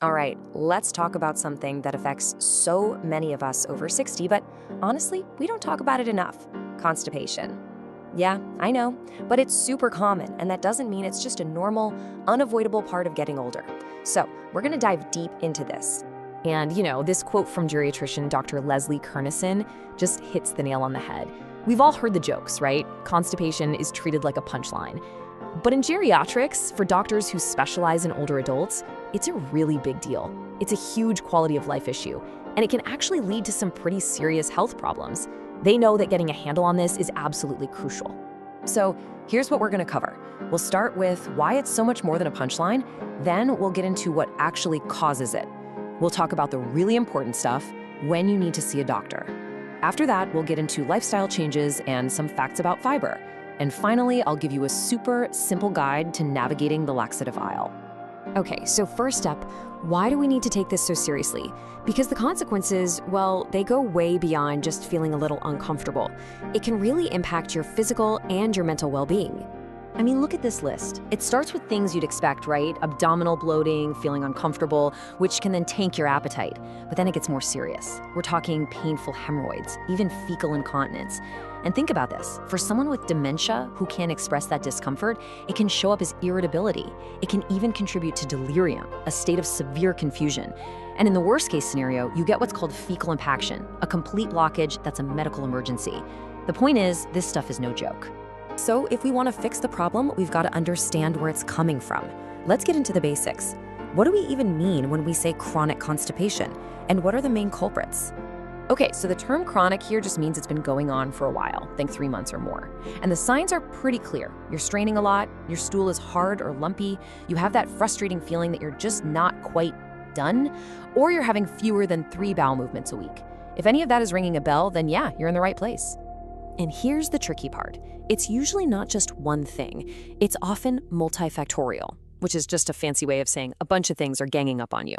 All right, let's talk about something that affects so many of us over 60, but honestly, we don't talk about it enough: constipation. Yeah, I know, but it's super common, and that doesn't mean it's just a normal, unavoidable part of getting older. So, we're gonna dive deep into this. And, this quote from geriatrician Dr. Leslie Kernison just hits the nail on the head. We've all heard the jokes, right? Constipation is treated like a punchline. But in geriatrics, for doctors who specialize in older adults, it's a really big deal. It's a huge quality of life issue, and it can actually lead to some pretty serious health problems. They know that getting a handle on this is absolutely crucial. So here's what we're gonna cover. We'll start with why it's so much more than a punchline, then we'll get into what actually causes it. We'll talk about the really important stuff, when you need to see a doctor. After that, we'll get into lifestyle changes and some facts about fiber. And finally, I'll give you a super simple guide to navigating the laxative aisle. Okay, so first up, why do we need to take this so seriously? Because the consequences, well, they go way beyond just feeling a little uncomfortable. It can really impact your physical and your mental well-being. I mean, look at this list. It starts with things you'd expect, right? Abdominal bloating, feeling uncomfortable, which can then tank your appetite. But then it gets more serious. We're talking painful hemorrhoids, even fecal incontinence. And think about this. For someone with dementia who can't express that discomfort, it can show up as irritability. It can even contribute to delirium, a state of severe confusion. And in the worst case scenario, you get what's called fecal impaction, a complete blockage that's a medical emergency. The point is, this stuff is no joke. So if we want to fix the problem, we've got to understand where it's coming from. Let's get into the basics. What do we even mean when we say chronic constipation? And what are the main culprits? Okay, so the term chronic here just means it's been going on for a while, think 3 months or more. And the signs are pretty clear. You're straining a lot, your stool is hard or lumpy, you have that frustrating feeling that you're just not quite done, or you're having fewer than 3 bowel movements a week. If any of that is ringing a bell, then yeah, you're in the right place. And here's the tricky part. It's usually not just one thing. It's often multifactorial, which is just a fancy way of saying a bunch of things are ganging up on you.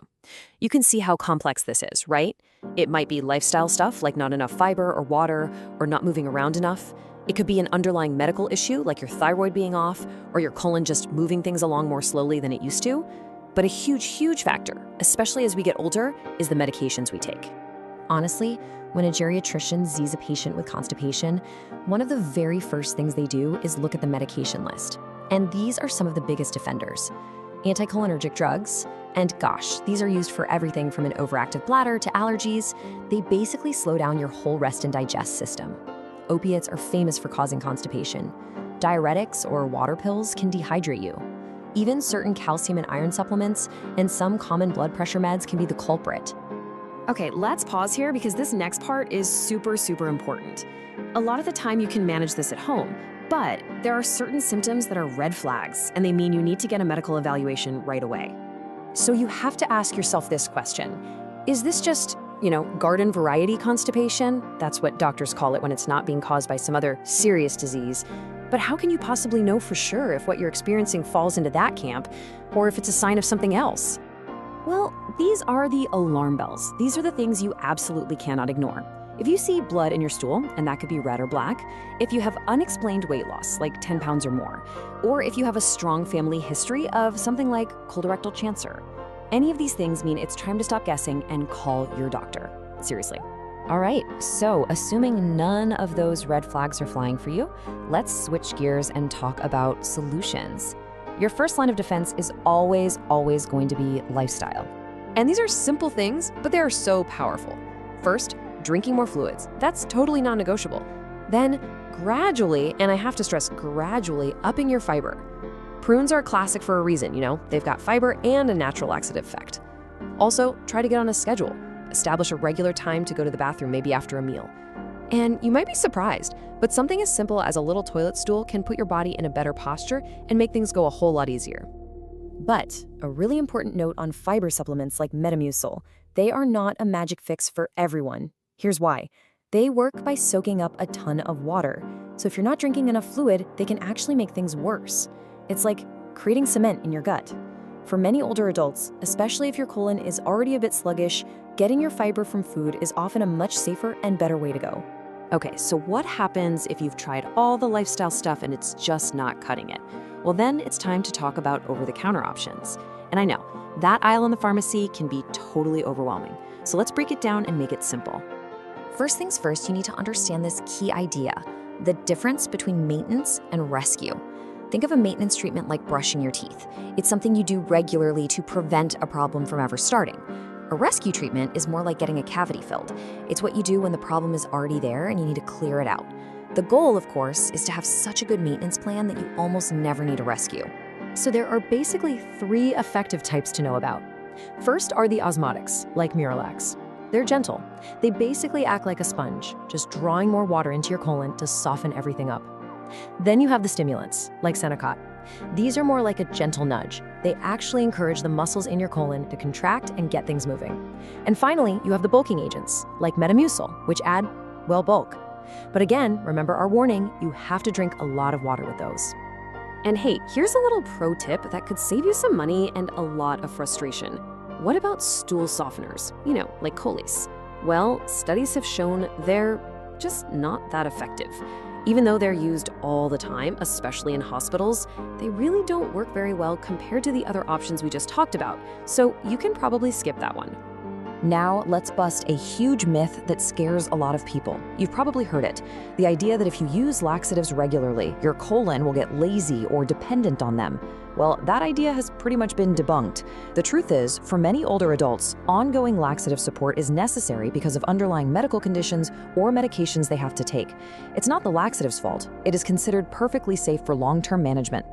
You can see how complex this is, right? It might be lifestyle stuff like not enough fiber or water or not moving around enough. It could be an underlying medical issue like your thyroid being off or your colon just moving things along more slowly than it used to. But a huge factor, especially as we get older, is the medications we take. Honestly, when a geriatrician sees a patient with constipation, one of the very first things they do is look at the medication list. And these are some of the biggest offenders. Anticholinergic drugs, and gosh, these are used for everything from an overactive bladder to allergies. They basically slow down your whole rest and digest system. Opiates are famous for causing constipation. Diuretics or water pills can dehydrate you. Even certain calcium and iron supplements and some common blood pressure meds can be the culprit. Okay, let's pause here because this next part is super important. A lot of the time you can manage this at home, but there are certain symptoms that are red flags, and they mean you need to get a medical evaluation right away. So you have to ask yourself this question. Is this just, garden variety constipation? That's what doctors call it when it's not being caused by some other serious disease. But how can you possibly know for sure if what you're experiencing falls into that camp, or if it's a sign of something else? Well, these are the alarm bells. These are the things you absolutely cannot ignore. If you see blood in your stool, and that could be red or black, if you have unexplained weight loss, like 10 pounds or more, or if you have a strong family history of something like colorectal cancer, any of these things mean it's time to stop guessing and call your doctor. Seriously. All right, so assuming none of those red flags are flying for you, let's switch gears and talk about solutions. Your first line of defense is always going to be lifestyle. And these are simple things, but they are so powerful. First, drinking more fluids. That's totally non-negotiable. Then, gradually, and I have to stress gradually, upping your fiber. Prunes are a classic for a reason, They've got fiber and a natural laxative effect. Also, try to get on a schedule. Establish a regular time to go to the bathroom, maybe after a meal. And you might be surprised, but something as simple as a little toilet stool can put your body in a better posture and make things go a whole lot easier. But a really important note on fiber supplements like Metamucil, they are not a magic fix for everyone. Here's why. They work by soaking up a ton of water. So if you're not drinking enough fluid, they can actually make things worse. It's like creating cement in your gut. For many older adults, especially if your colon is already a bit sluggish, getting your fiber from food is often a much safer and better way to go. Okay, so what happens if you've tried all the lifestyle stuff and it's just not cutting it? Well, then it's time to talk about over-the-counter options. And I know, That aisle in the pharmacy can be totally overwhelming. So let's break it down and make it simple. First things first, you need to understand this key idea, the difference between maintenance and rescue. Think of a maintenance treatment like brushing your teeth. It's something you do regularly to prevent a problem from ever starting. A rescue treatment is more like getting a cavity filled. It's what you do when the problem is already there and you need to clear it out. The goal, of course, is to have such a good maintenance plan that you almost never need a rescue. So there are basically 3 effective types to know about. First are the osmotics, like Miralax. They're gentle. They basically act like a sponge, just drawing more water into your colon to soften everything up. Then you have the stimulants, like Senokot. These are more like a gentle nudge. They actually encourage the muscles in your colon to contract and get things moving. And finally, you have the bulking agents, like Metamucil, which add, well, bulk. But again, remember our warning, you have to drink a lot of water with those. And hey, here's a little pro tip that could save you some money and a lot of frustration. What about stool softeners? Like Colis. Well, studies have shown they're just not that effective. Even though they're used all the time, especially in hospitals, they really don't work very well compared to the other options we just talked about. So you can probably skip that one. Now, let's bust a huge myth that scares a lot of people. You've probably heard it. The idea that if you use laxatives regularly, your colon will get lazy or dependent on them. Well, that idea has pretty much been debunked. The truth is, for many older adults, ongoing laxative support is necessary because of underlying medical conditions or medications they have to take. It's not the laxative's fault. It is considered perfectly safe for long-term management.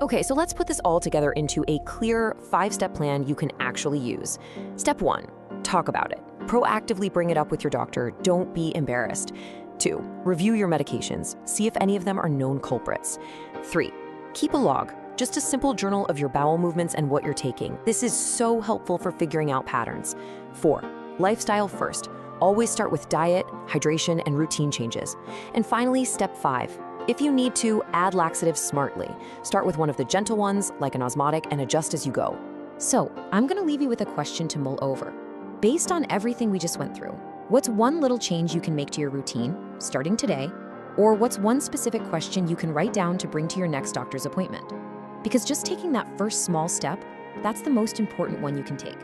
Okay, so let's put this all together into a clear 5-step plan you can actually use. Step 1. Talk about it. Proactively bring it up with your doctor. Don't be embarrassed. 2. Review your medications. See if any of them are known culprits. 3. Keep a log. Just a simple journal of your bowel movements and what you're taking. This is so helpful for figuring out patterns. 4. Lifestyle first. Always start with diet, hydration, and routine changes. And finally, step 5. If you need to, add laxatives smartly. Start with one of the gentle ones, like an osmotic, and adjust as you go. So, I'm going to leave you with a question to mull over. Based on everything we just went through, what's one little change you can make to your routine, starting today? Or what's one specific question you can write down to bring to your next doctor's appointment? Because just taking that first small step, that's the most important one you can take.